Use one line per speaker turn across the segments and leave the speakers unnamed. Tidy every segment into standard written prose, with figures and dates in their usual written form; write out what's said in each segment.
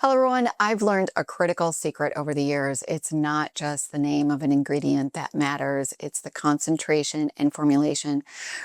Hello everyone, I've learned a critical secret over the years. It's not just the name of an ingredient that matters, it's the concentration and formulation.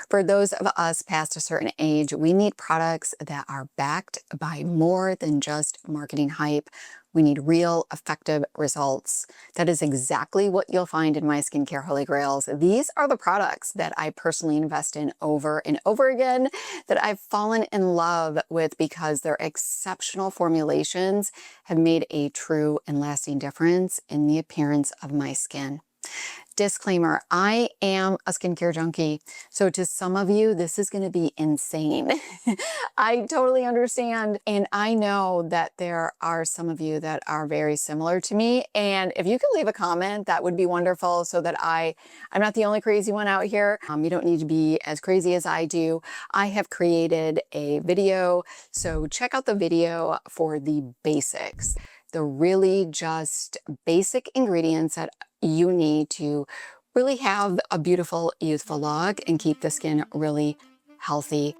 For those of us past a certain age, we need products that are backed by more than just marketing hype. We need real, effective results. That is exactly what you'll find in my skincare holy grails. These are the products that I personally invest in over and over again, that I've fallen in love with because their exceptional formulations have made a true and lasting difference in the appearance of my skin. Disclaimer, I am a skincare junkie, so to some of you, this is going to be insane. I totally understand, and I know that there are some of you that are very similar to me, and if you could leave a comment, that would be wonderful so that I'm not the only crazy one out here. You don't need to be as crazy as I do. I have created a video, so check out the video for the basics, the really just basic ingredients that you need to really have a beautiful, youthful look and keep the skin really healthy.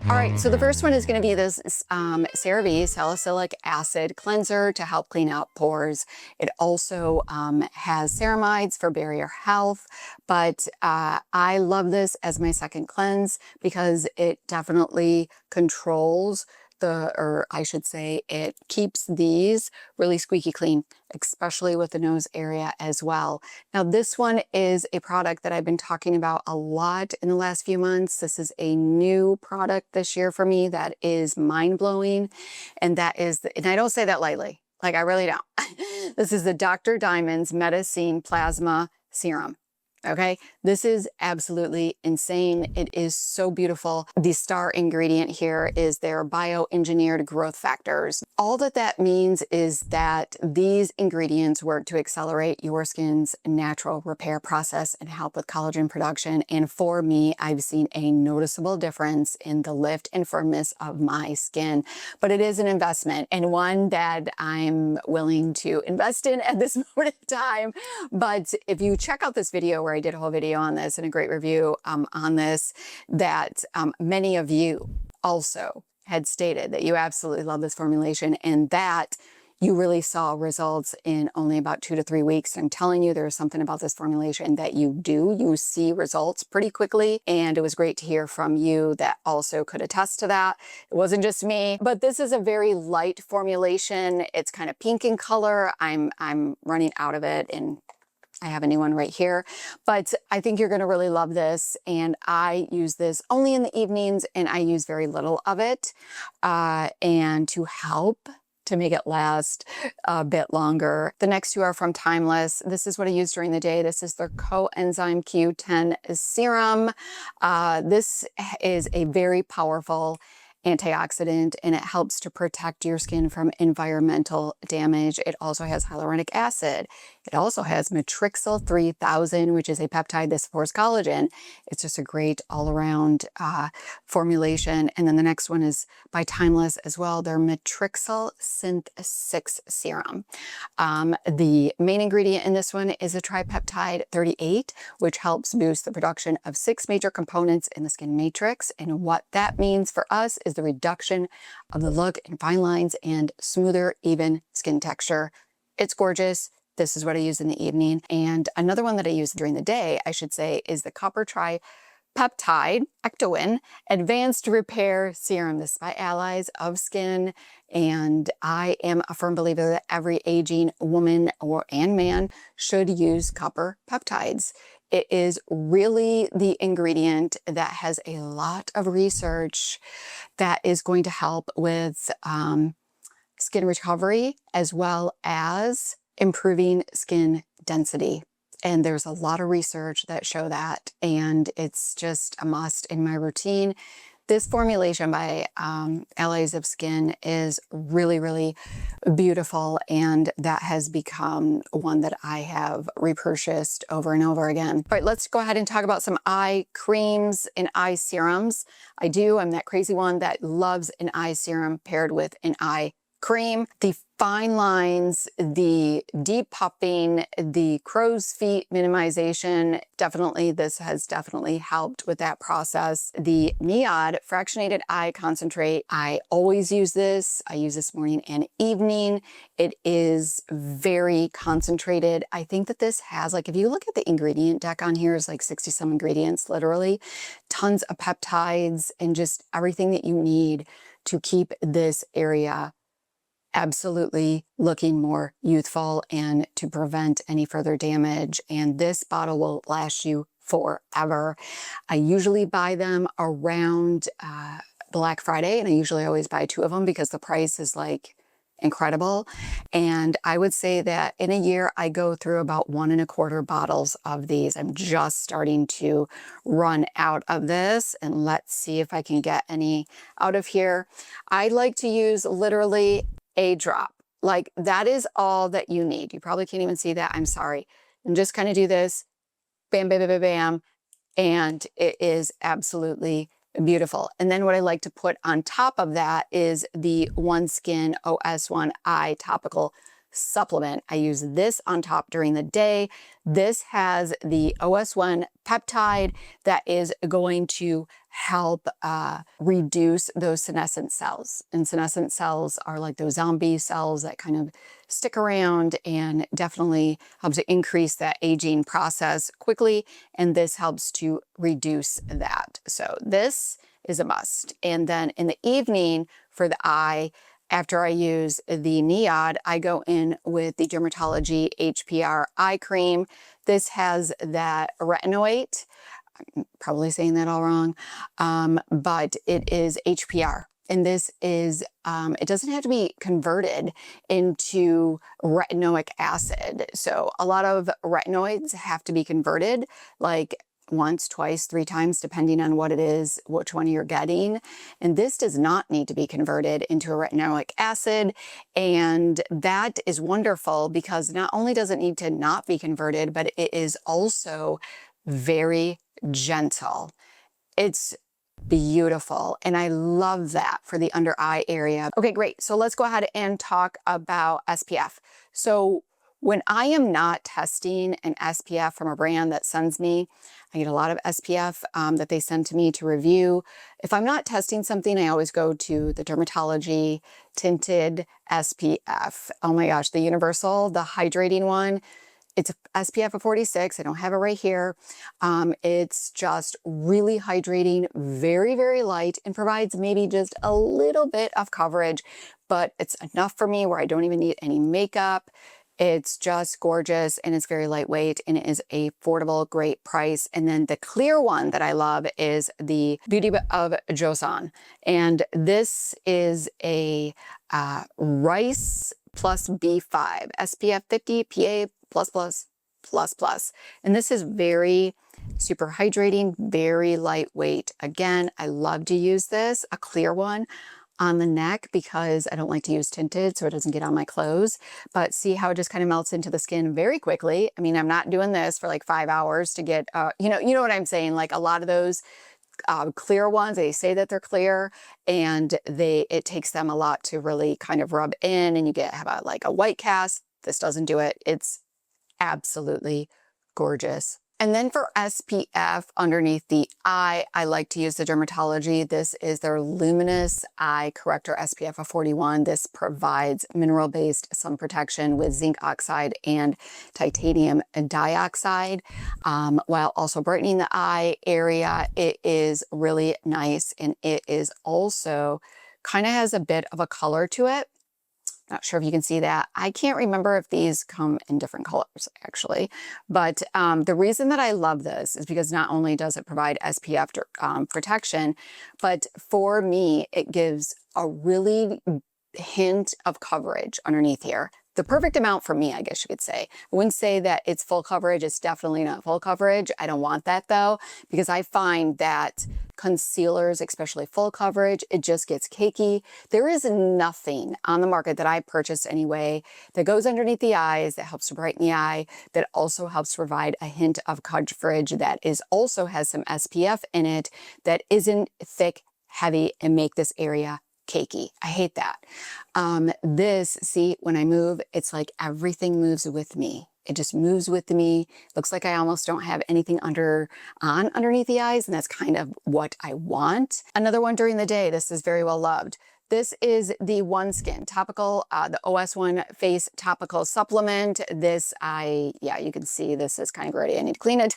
All right, so the first one is going to be this CeraVe salicylic acid cleanser to help clean out pores. It also has ceramides for barrier health, but I love this as my second cleanse because it definitely controls or I should say, it keeps these really squeaky clean, especially with the nose area as well. Now, this one is a product that I've been talking about a lot in the last few months. This is a new product this year for me that is mind-blowing, and that is, and I don't say that lightly, like I really don't. This is the Dr. Diamond's Medicine Plasma Serum. Okay, this is absolutely insane. It is so beautiful. The star ingredient here is their bioengineered growth factors. All that means is that these ingredients work to accelerate your skin's natural repair process and help with collagen production. And for me, I've seen a noticeable difference in the lift and firmness of my skin. But it is an investment and one that I'm willing to invest in at this moment in time. But if you check out this video where I did a whole video on this and a great review on this, that many of you also had stated that you absolutely love this formulation and that you really saw results in only about 2 to 3 weeks. I'm telling you, there's something about this formulation that you see results pretty quickly. And it was great to hear from you that also could attest to that. It wasn't just me, but this is a very light formulation. It's kind of pink in color. I'm running out of it and I have a new one right here, but I think you're going to really love this. And I use this only in the evenings and I use very little of it. And to help to make it last a bit longer. The next two are from Timeless. This is what I use during the day. This is their Coenzyme Q10 Serum. This is a very powerful antioxidant and it helps to protect your skin from environmental damage. It also has hyaluronic acid. It also has Matrixyl 3000, which is a peptide that supports collagen. It's just a great all-around formulation. And then the next one is by Timeless as well, their Matrixyl Synth 6 Serum. The main ingredient in this one is a tripeptide 38, which helps boost the production of 6 major components in the skin matrix. And what that means for us is the reduction of the look and fine lines and smoother, even skin texture. It's gorgeous. This is what I use in the evening. And another one that I use during the day, I should say, is the Copper Tripeptide Ectowin Advanced Repair Serum. This is by Allies of Skin. And I am a firm believer that every aging woman and man should use copper peptides. It is really the ingredient that has a lot of research that is going to help with skin recovery as well as improving skin density. And there's a lot of research that show that, and it's just a must in my routine. This formulation by Allies of Skin is really, really beautiful, and that has become one that I have repurchased over and over again. All right, let's go ahead and talk about some eye creams and eye serums. I'm that crazy one that loves an eye serum paired with an eye cream. The fine lines, the deep puffing, the crow's feet minimization, definitely, this has definitely helped with that process. The NEWA fractionated eye concentrate, I always use this. I use this morning and evening. It is very concentrated. I think that this has, like, if you look at the ingredient deck on here, is like 60 some ingredients, literally tons of peptides and just everything that you need to keep this area absolutely looking more youthful and to prevent any further damage. And this bottle will last you forever. I usually buy them around Black Friday, and I usually always buy 2 of them because the price is like incredible. And I would say that in a year, I go through about 1.25 bottles of these. I'm just starting to run out of this, and let's see if I can get any out of here. I like to use literally a drop. Like, that is all that you need. You probably can't even see that. I'm sorry. And just kind of do this, bam, bam, bam, bam, bam, and it is absolutely beautiful. And then what I like to put on top of that is the OneSkin OS1 Eye Topical Supplement. I use this on top during the day. This has the OS1 peptide that is going to help reduce those senescent cells. And senescent cells are like those zombie cells that kind of stick around, and definitely helps to increase that aging process quickly. And this helps to reduce that. So this is a must. And then in the evening for the eye, after I use the NEWA, I go in with the Dermatology HPR Eye Cream. This has that retinoid. I'm probably saying that all wrong, but it is HPR. And this is, it doesn't have to be converted into retinoic acid. So a lot of retinoids have to be converted, like once, twice, 3 times, depending on what it is, which one you're getting. And this does not need to be converted into a retinoic acid. And that is wonderful because not only does it need to not be converted, but it is also very gentle. It's beautiful. And I love that for the under eye area. Okay, great. So let's go ahead and talk about SPF. So when I am not testing an SPF from a brand that sends me, I get a lot of SPF that they send to me to review. If I'm not testing something, I always go to the Dermatology Tinted SPF. Oh my gosh, the Universal, the hydrating one. It's SPF of 46. I don't have it right here. It's just really hydrating, very, very light, and provides maybe just a little bit of coverage, but it's enough for me where I don't even need any makeup. It's just gorgeous, and it's very lightweight, and it is a affordable, great price. And then the clear one that I love is the Beauty of Jodylynn. And this is a rice plus B5, SPF 50, PA+++++. And this is very super hydrating, very lightweight. Again, I love to use this, a clear one, on the neck because I don't like to use tinted so it doesn't get on my clothes. But see how it just kind of melts into the skin very quickly. I mean, I'm not doing this for like 5 hours to get, you know what I'm saying? Like a lot of those clear ones, they say that they're clear, and it takes them a lot to really kind of rub in, and you have like a white cast. This doesn't do it. It's absolutely gorgeous. And then for SPF underneath the eye, I like to use the Dermatology. This is their Luminous Eye Corrector SPF of 41. This provides mineral-based sun protection with zinc oxide and titanium dioxide, while also brightening the eye area. It is really nice, and it is also kind of has a bit of a color to it. Not sure if you can see that. I can't remember if these come in different colors actually, but the reason that I love this is because not only does it provide SPF protection, but for me, it gives a really hint of coverage underneath here. The perfect amount for me, I guess you could say. I wouldn't say that it's full coverage. It's definitely not full coverage. I don't want that though, because I find that concealers, especially full coverage, it just gets cakey. There is nothing on the market that I purchased anyway that goes underneath the eyes, that helps to brighten the eye, that also helps to provide a hint of coverage, that also has some SPF in it, that isn't thick, heavy, and make this area cakey. I hate that. This, see, when I move, it's like everything moves with me. It just moves with me. Looks like I almost don't have anything underneath the eyes, and that's kind of what I want. Another one during the day. This is very well loved. This is the OneSkin Topical, the OS1 Face Topical Supplement. This, yeah, you can see this is kind of gritty. I need to clean it.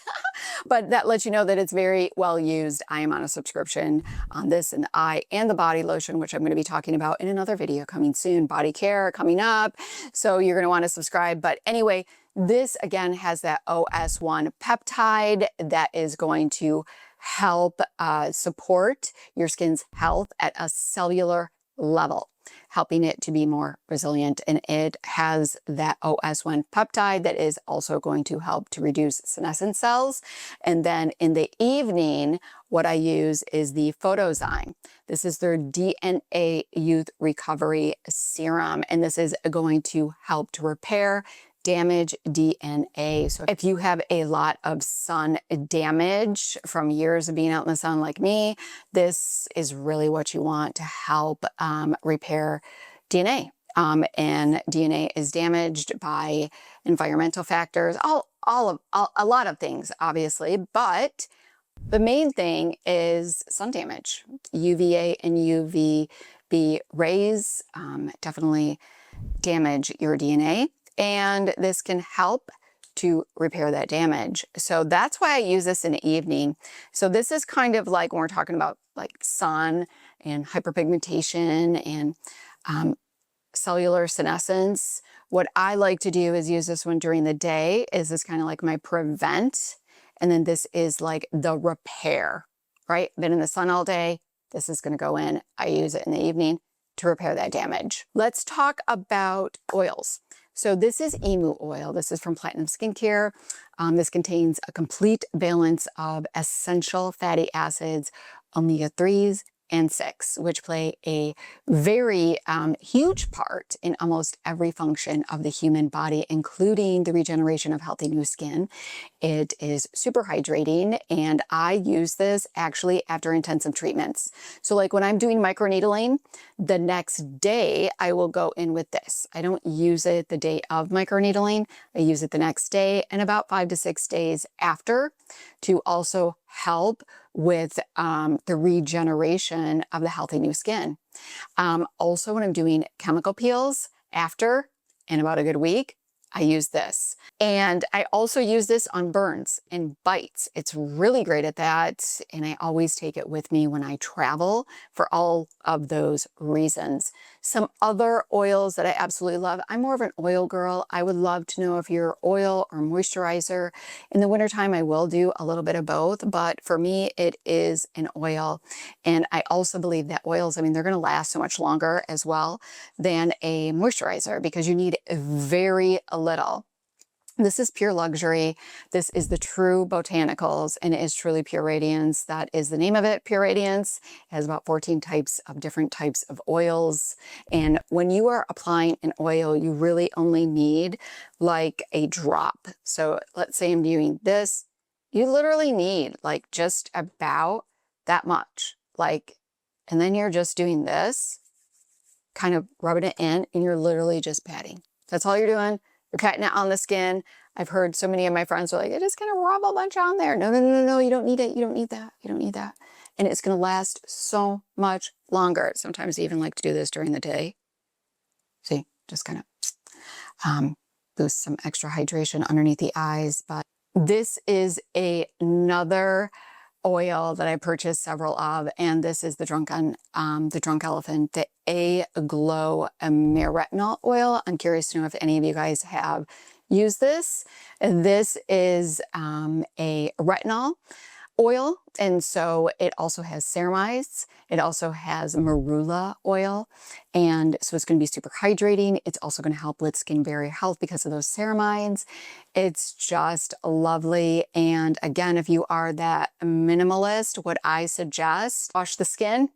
But that lets you know that it's very well used. I am on a subscription on this and the eye and the body lotion, which I'm going to be talking about in another video coming soon. Body care coming up. So you're going to want to subscribe. But anyway, this again has that OS1 peptide that is going to help support your skin's health at a cellular level, helping it to be more resilient. And it has that OS1 peptide that is also going to help to reduce senescent cells. And then in the evening, what I use is the Photozyme. This is their DNA Youth Recovery Serum. And this is going to help to repair damage DNA. So if you have a lot of sun damage from years of being out in the sun like me, this is really what you want to help repair DNA. And DNA is damaged by environmental factors, a lot of things, obviously, but the main thing is sun damage. UVA and UVB rays definitely damage your DNA. And this can help to repair that damage. So that's why I use this in the evening. So this is kind of like when we're talking about like sun and hyperpigmentation and cellular senescence. What I like to do is use this one during the day. Is this kind of like my prevent. And then this is like the repair, right? Been in the sun all day. This is going to go in. I use it in the evening to repair that damage. Let's talk about oils. So this is Emu oil. This is from Platinum Skincare. This contains a complete balance of essential fatty acids, omega-3s, and 6, which play a very huge part in almost every function of the human body, including the regeneration of healthy new skin. It is super hydrating, and I use this actually after intensive treatments. So like when I'm doing microneedling, the next day I will go in with this. I don't use it the day of microneedling. I use it the next day and about 5 to 6 days after to also help with the regeneration of the healthy new skin. Also, when I'm doing chemical peels after, in about a good week, I use this. And I also use this on burns and bites. It's really great at that. And I always take it with me when I travel for all of those reasons. Some other oils that I absolutely love. I'm more of an oil girl. I would love to know if you're oil or moisturizer. In the wintertime, I will do a little bit of both, but for me, it is an oil. And I also believe that oils, I mean, they're going to last so much longer as well than a moisturizer because you need very little. This is Pure Luxury. This is the True Botanicals, and it is truly Pure Radiance. That is the name of it, Pure Radiance. It has about 14 different types of oils. And when you are applying an oil, you really only need like a drop. So let's say I'm doing this. You literally need like just about that much. Like, and then you're just doing this, kind of rubbing it in, and you're literally just patting. That's all you're doing. You're patting it on the skin. I've heard so many of my friends are like, I just kind of rub a bunch on there. No, no, no, no, no, you don't need it. You don't need that. You don't need that. And it's going to last so much longer. Sometimes I even like to do this during the day. See, just kind of boost some extra hydration underneath the eyes. But this is another oil that I purchased several of, and this is the Drunk Elephant, the A-Glow Retinol oil. I'm curious to know if any of you guys have used this. This is a retinol oil, and so it also has ceramides. It also has marula oil, and so it's going to be super hydrating. It's also going to help with skin barrier health because of those ceramides. It's just lovely. And again, if you are that minimalist, what I suggest, wash the skin,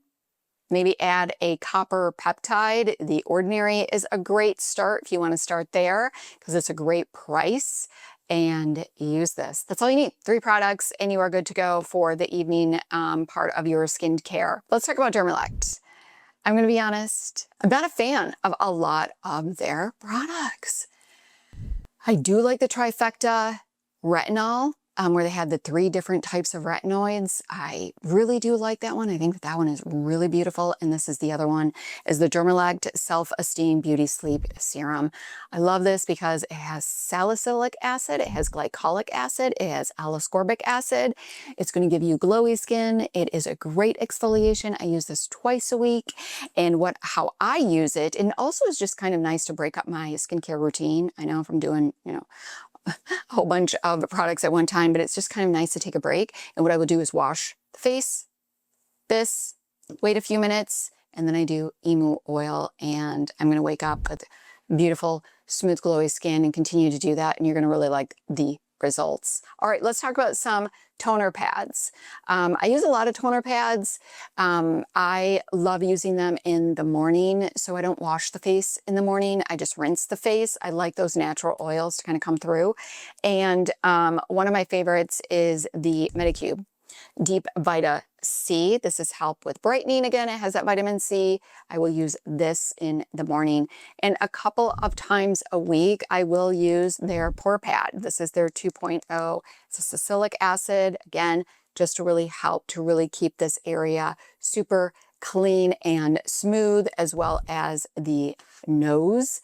maybe add a copper peptide. The Ordinary is a great start if you want to start there because it's a great price. And use this. That's all you need. 3 products and you are good to go for the evening part of your skincare. Let's talk about Dermelect. I'm going to be honest, I'm not a fan of a lot of their products. I do like the trifecta retinol, where they have the 3 different types of retinoids. I really do like that one. I think that one is really beautiful. And this is the other one, is the Dermelect Self-Esteem Beauty Sleep Serum. I love this because it has salicylic acid, it has glycolic acid, it has ascorbic acid. It's going to give you glowy skin. It is a great exfoliation. I use this twice a week. And how I use it, and also is just kind of nice to break up my skincare routine. I know if I'm doing, a whole bunch of products at one time, but it's just kind of nice to take a break. And what I will do is wash the face, wait a few minutes, and then I do emu oil, and I'm going to wake up with beautiful, smooth, glowy skin and continue to do that. And you're going to really like the results. All right, let's talk about some toner pads. I use a lot of toner pads. I love using them in the morning, so I don't wash the face in the morning. I just rinse the face. I like those natural oils to kind of come through. And one of my favorites is the Medicube Deep Vita C. This is help with brightening. Again, it has that vitamin C. I will use this in the morning. And a couple of times a week, I will use their pore pad. This is their 2.0. It's a salicylic acid, again, just to really help to really keep this area super clean and smooth, as well as the nose.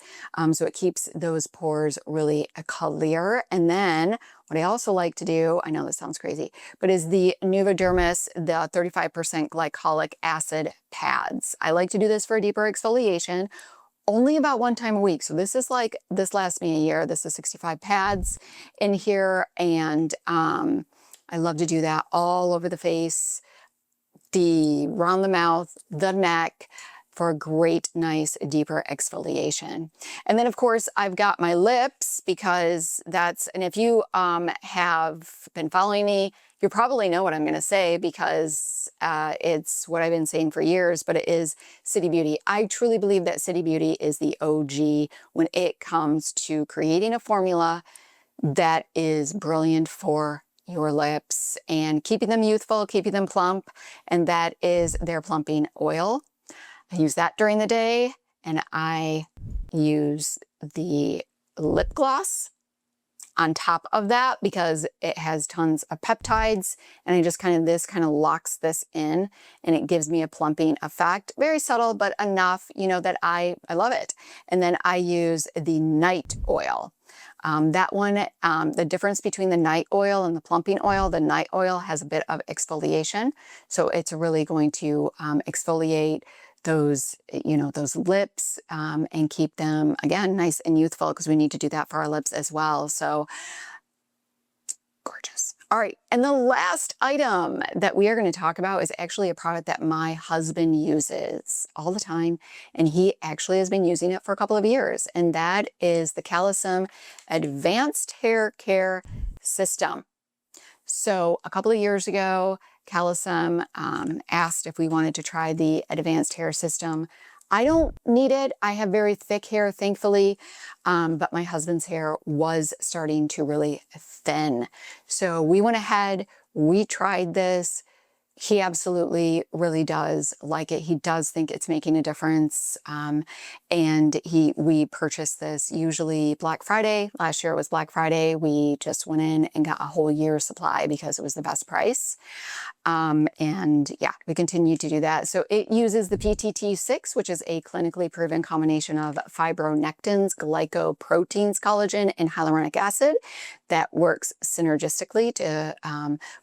So it keeps those pores really clear. And then what I also like to do, I know this sounds crazy, but is the NEWA Dermis, the 35% glycolic acid pads. I like to do this for a deeper exfoliation only about 1 time a week. So this is like, this lasts me a year. This is 65 pads in here. And I love to do that all over the face, around the mouth, the neck, for a great, nice, deeper exfoliation. And then of course, I've got my lips, because and if you have been following me, you probably know what I'm gonna say, because it's what I've been saying for years, but it is City Beauty. I truly believe that City Beauty is the OG when it comes to creating a formula that is brilliant for your lips and keeping them youthful, keeping them plump, and that is their plumping oil. I use that during the day, and I use the lip gloss on top of that because it has tons of peptides, and this kind of locks this in, and it gives me a plumping effect. Very subtle, but enough, that I love it. And then I use the night oil. That one, the difference between the night oil and the plumping oil, the night oil has a bit of exfoliation. So it's really going to exfoliate those lips and keep them, again, nice and youthful, because we need to do that for our lips as well. So gorgeous. All right, and the last item that we are going to talk about is actually a product that my husband uses all the time, and he actually has been using it for a couple of years, and that is the Calecim Advanced Hair Care System. So a couple of years ago, Calecim asked if we wanted to try the Advanced Hair System. I don't need it. I have very thick hair, thankfully, but my husband's hair was starting to really thin. So we went ahead, we tried this. He absolutely really does like it. He does think it's making a difference. And we purchased this usually Black Friday. Last year it was Black Friday. We just went in and got a whole year's supply because it was the best price. And yeah, we continue to do that. So it uses the PTT6, which is a clinically proven combination of fibronectins, glycoproteins, collagen, and hyaluronic acid that works synergistically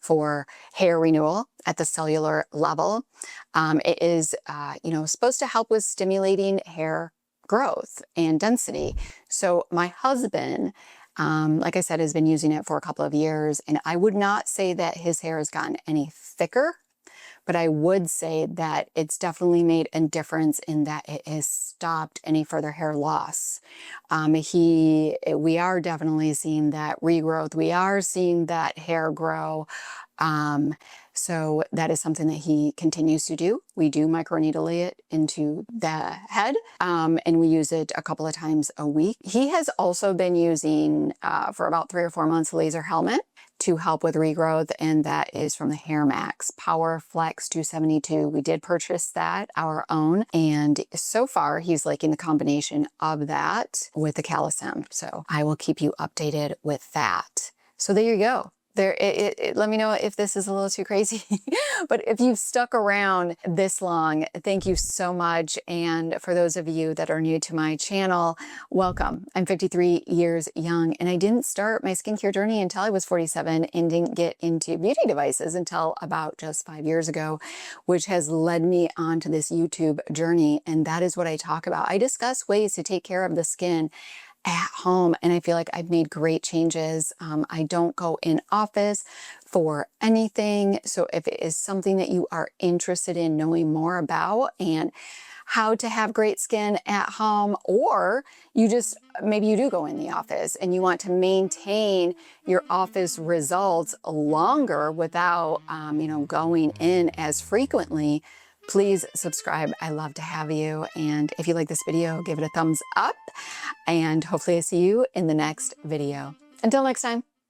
for hair renewal at the cellular level. It is, supposed to help with stimulating hair growth and density. So my husband, like I said, has been using it for a couple of years, and I would not say that his hair has gotten any thicker, but I would say that it's definitely made a difference in that it has stopped any further hair loss. We are definitely seeing that regrowth. We are seeing that hair grow. So that is something that he continues to do. We do microneedle it into the head, and we use it a couple of times a week. He has also been using, for about 3 or 4 months, a laser helmet to help with regrowth, and that is from the Hair Max Power Flex 272. We did purchase that, our own, and so far he's liking the combination of that with the Calecim. So I will keep you updated with that. So there you go. Let me know if this is a little too crazy, but if you've stuck around this long, thank you so much. And for those of you that are new to my channel, welcome. I'm 53 years young, and I didn't start my skincare journey until I was 47 and didn't get into beauty devices until about just 5 years ago, which has led me onto this YouTube journey. And that is what I talk about. I discuss ways to take care of the skin at home, and I feel like I've made great changes. I don't go in office for anything. So if it is something that you are interested in knowing more about and how to have great skin at home, or you just, maybe you do go in the office and you want to maintain your office results longer without, going in as frequently, please subscribe. I love to have you. And if you like this video, give it a thumbs up, and hopefully I see you in the next video. Until next time.